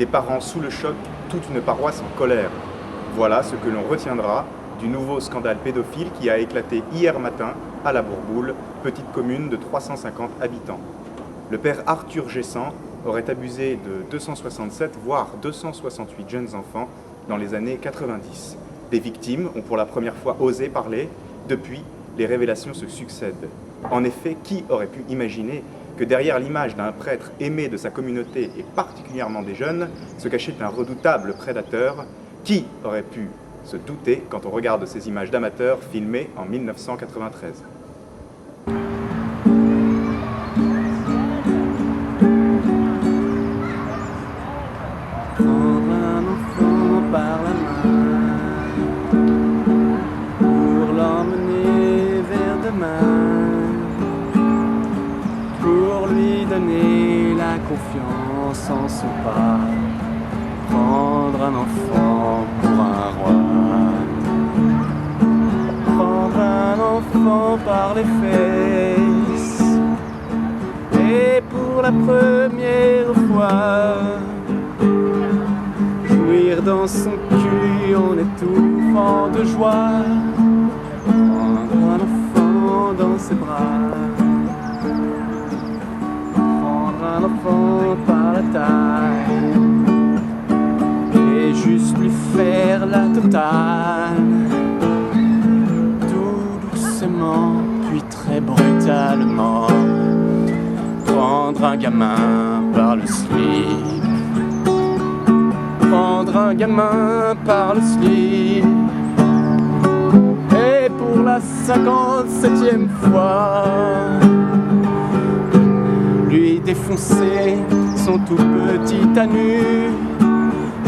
Des parents sous le choc, toute une paroisse en colère. Voilà ce que l'on retiendra du nouveau scandale pédophile qui a éclaté hier matin à La Bourboule, petite commune de 350 habitants. Le père Arthur Gessan aurait abusé de 267 voire 268 jeunes enfants dans les années 90. Des victimes ont pour la première fois osé parler. Depuis, les révélations se succèdent. En effet, qui aurait pu imaginer que derrière l'image d'un prêtre aimé de sa communauté et particulièrement des jeunes se cachait un redoutable prédateur? Qui aurait pu se douter quand on regarde ces images d'amateurs filmées en 1993? Prendre un enfant par la main pour l'emmener vers demain, pour lui donner la confiance en son pas. Prendre un enfant pour un roi, prendre un enfant par les fesses, et pour la première fois jouir dans son cul en étouffant de joie. Prendre un enfant dans ses bras, prendre un enfant par la taille et juste lui faire la totale, tout doucement puis très brutalement. Prendre un gamin par le slip, prendre un gamin par le slip, et pour la 57e fois lui défoncer son tout petit anus.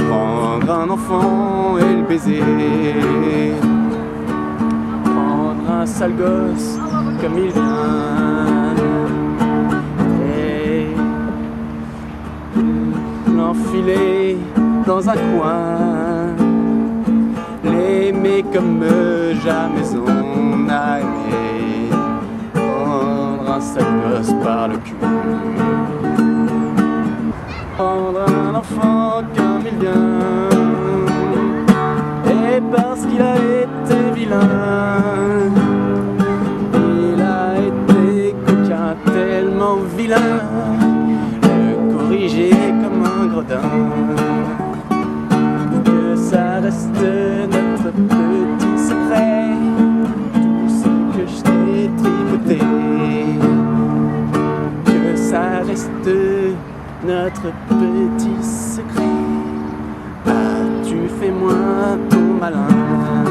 Prendre un enfant et le baiser, prendre un sale gosse comme il vient et l'enfiler dans un coin, l'aimer comme jamais on a aimé. Prendre un sale gosse par le cul, prendre un enfant comme il vient, et parce qu'il a été vilain, il a été coquin, tellement vilain, le corriger comme un gredin, que ça reste notre petit secret, tout ce que je t'ai tripoté, que ça reste notre petit secret. Ah, tu fais moins ton malin.